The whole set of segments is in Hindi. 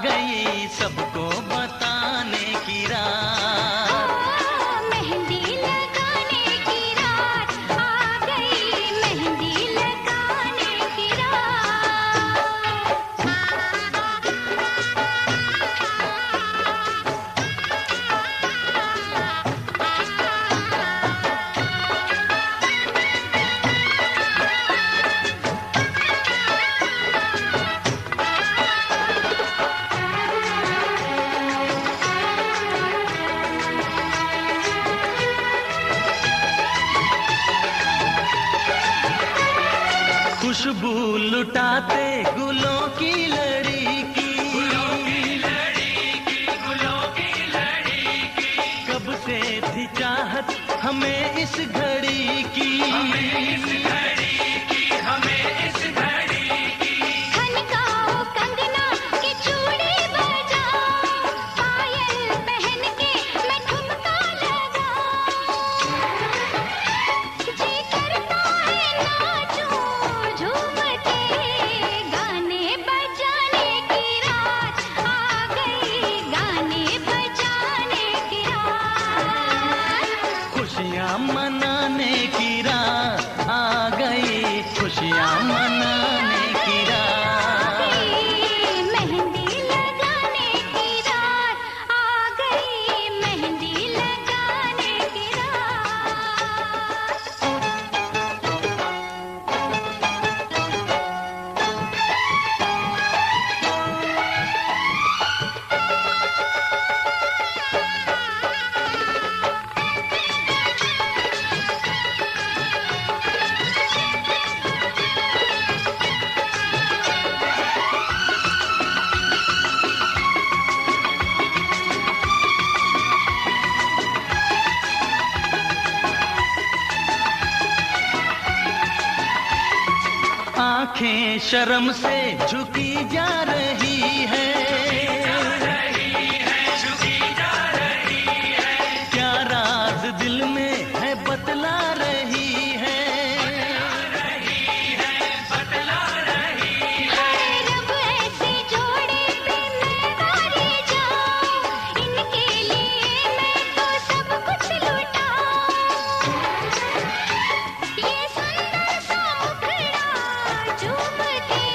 गई सबको बताने की रात। मेहंदी लगाने की रात आ गई, मेहंदी लगाने की खुशबू लुटाते गुलों की लड़ी की, कब से थी चाहत हमें इस घड़ी की, खनकाओ कंगना की चूड़ी बजाओ, पायल पहन के मैं ठुमका लगाऊं, जी करता है नाचूं झूम के, गाने बजाने की रात आ गई, गाने बजाने की रात। खुशियाँ मनाने की रात आ गई, खुशियाँ मनाने की रात। मेहंदी लगाने की रात आ गई, मेहंदी लगाने की रात। आंखें शर्म से झुकी जा रही है, क्या राज दिल में है बतला रही है। रब ऐसे जोड़े पे मैं वारी जाऊं, इनके लिए मैं तो सब कुछ लुटाऊं, ये सुंदर सा मुखड़ा झूम के,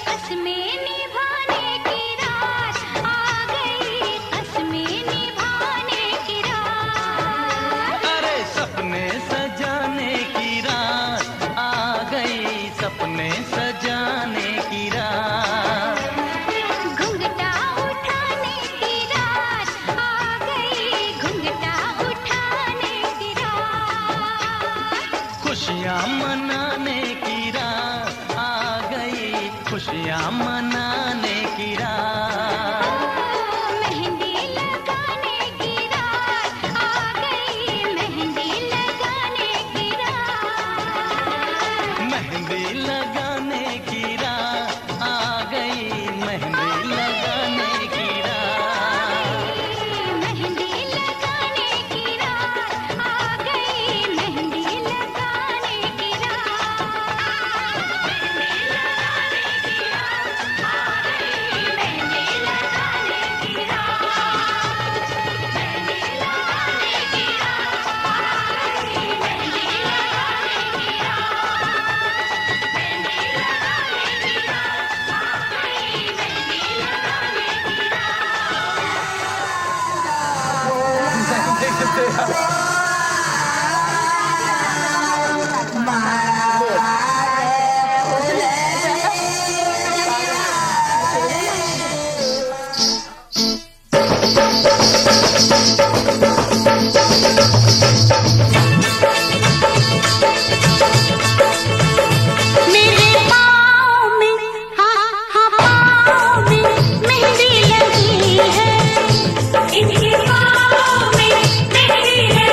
कसमें निभाने की रात आ गई, कसमें निभाने की रात। अरे सपने सजाने की रात आ गई, सपने सजाने की रात। घुंघटा उठाने की रात आ गई, घुंघटा उठाने की रात। खुशियाँ मनाने की रात आ गई, खुशियाँ मनाने की रात। मेहंदी लगाने की रात आ गई, मेहंदी लगाने की रात। मेहंदी लगाने की रात आ गई, मेहंदी लगाने की रात। मेहंदी लगाने की रात आ गई, मेहंदी लगाने की रात। मेरे पाँव में हाँ पाँव में मेहंदी लगी है, इनके पाँव में मेहंदी लगी है।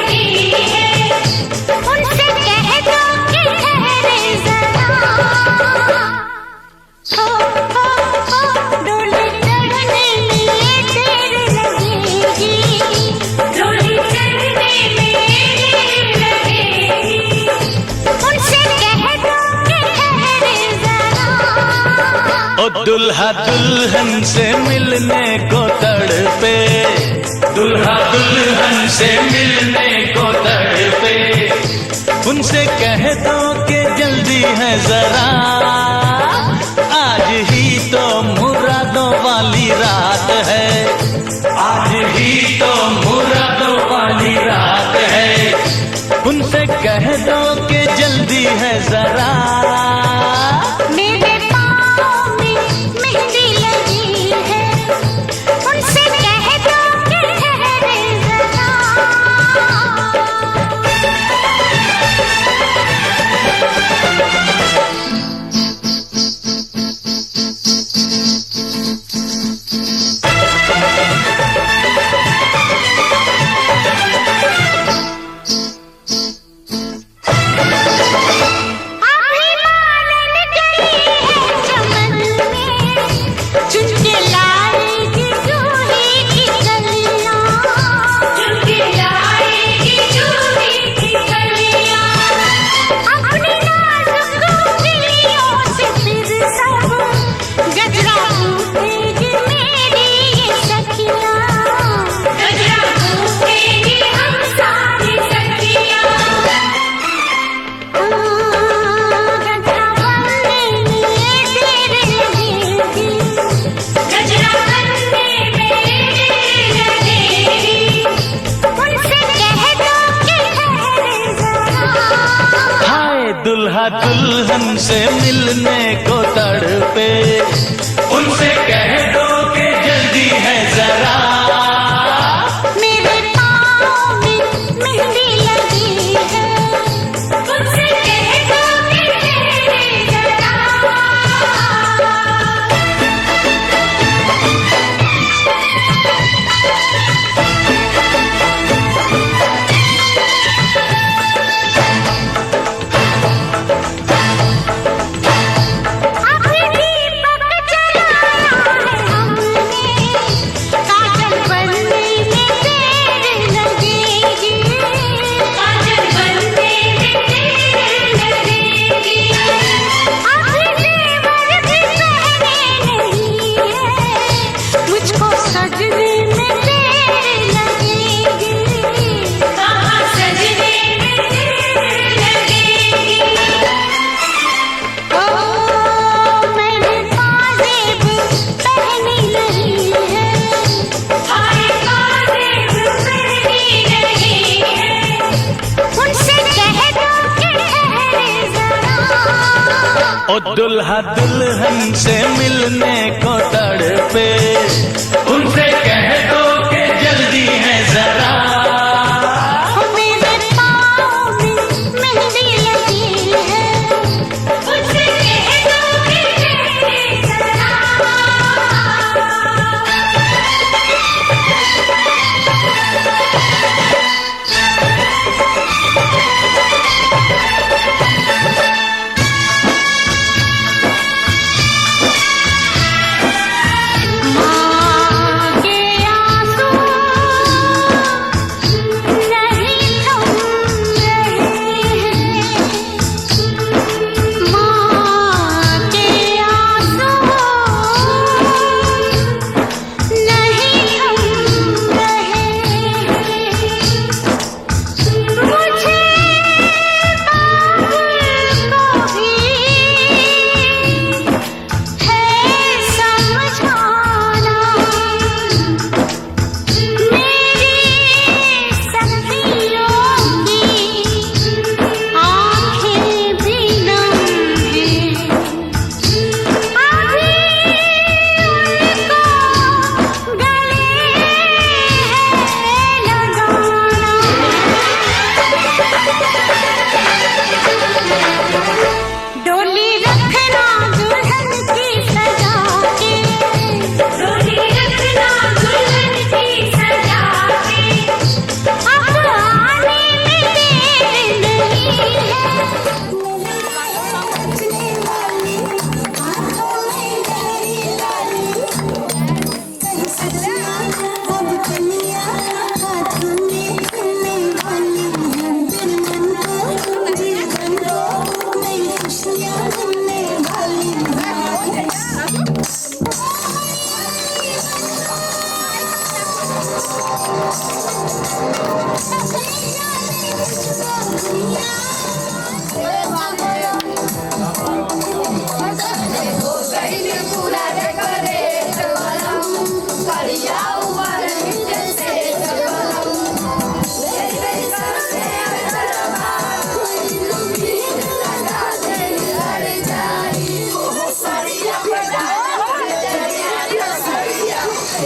दुल्हा दुल्हन से मिलने को तड़पे, दुल्हा दुल्हन से मिलने को तड़पे। उनसे कह दो कि जल्दी है जरा, आज ही तो मुरादों वाली रात है, आज ही तो मुरादों वाली रात है। उनसे कह दो कि जल्दी है जरा, मेरे पाँव में मेहंदी लगी है, उनसे कह दो कि ठहरे जरा। दुल्हा दुल्हन से मिलने को तड़पे, उनसे कह दो कि जल्दी है जरा। मेरे पाँव में मेहंदी लगी है, उनसे कह दो कि ठहरे जरा। ओ दुल्हा दुल्हन से मिलने को तड़पे, उनसे कह दो कि जल्दी है जरा। मेरे पाँव में मेहंदी लगी है, उनसे कह दो कि ठहरे जरा। ये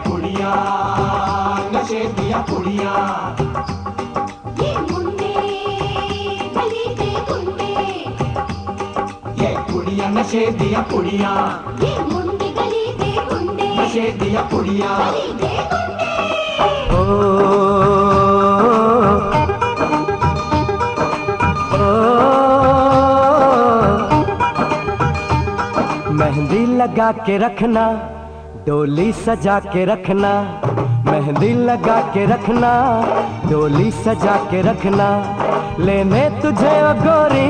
कुड़ियाँ नशे दिया कुड़ियाँ, ये मुंडे गली के गुंडे, ये कुड़ियाँ नशे दिया कुड़ियाँ, ये मुंडे गली के गुंडे, नशे दिया कुड़ियाँ। गली के गुंडे। मेहंदी लगा के रखना, डोली सजा के रखना, मेहंदी लगा के रखना, डोली सजा के रखना, लेने तुझे ओ गोरी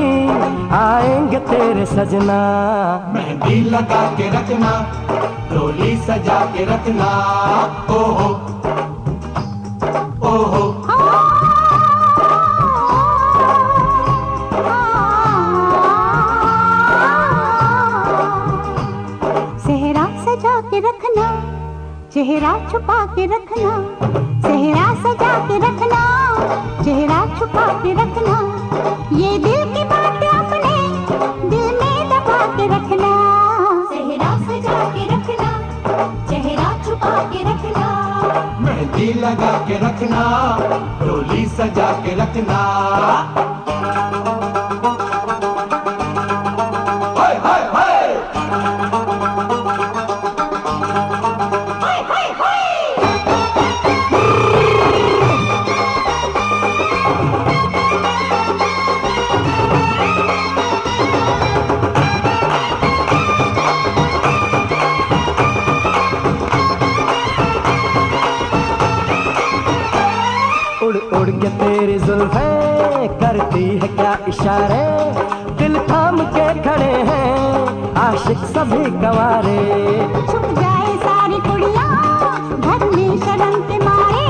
आएंगे तेरे सजना। मेहंदी लगा के रखना, डोली सजा के रखना, ओहो ओहो। सेहरा सजा के रखना, चेहरा छुपा के रखना, सेहरा सजा के रखना, चेहरा छुपा के रखना, ये दिल की बात अपने दिल में दबा के रखना। सेहरा सजा के रखना, चेहरा छुपा के रखना, मेहंदी लगा के रखना, डोली सजा के रखना। हाय हाय हाय। उड़ उड़ के तेरी जुल्फें करती है क्या इशारे, दिल थाम के खड़े हैं आशिक सभी गवारे। छुप जाए सारी कुड़ियाँ घर में शर्म के मारे,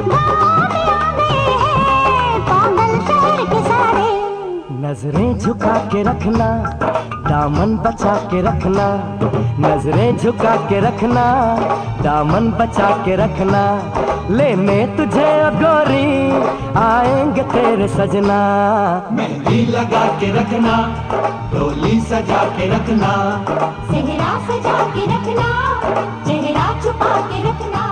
गाँव में आ गए हैं पागल शहर के सारे। नजरें झुका के रखना, दामन बचा के रखना, नजरें झुका के रखना, दामन बचा के रखना, लेने तुझे ओ गोरी आएंगे तेरे सजना। मेहंदी लगा के रखना, डोली सजा के रखना, सेहरा सजा के रखना, चेहरा छुपा के रखना।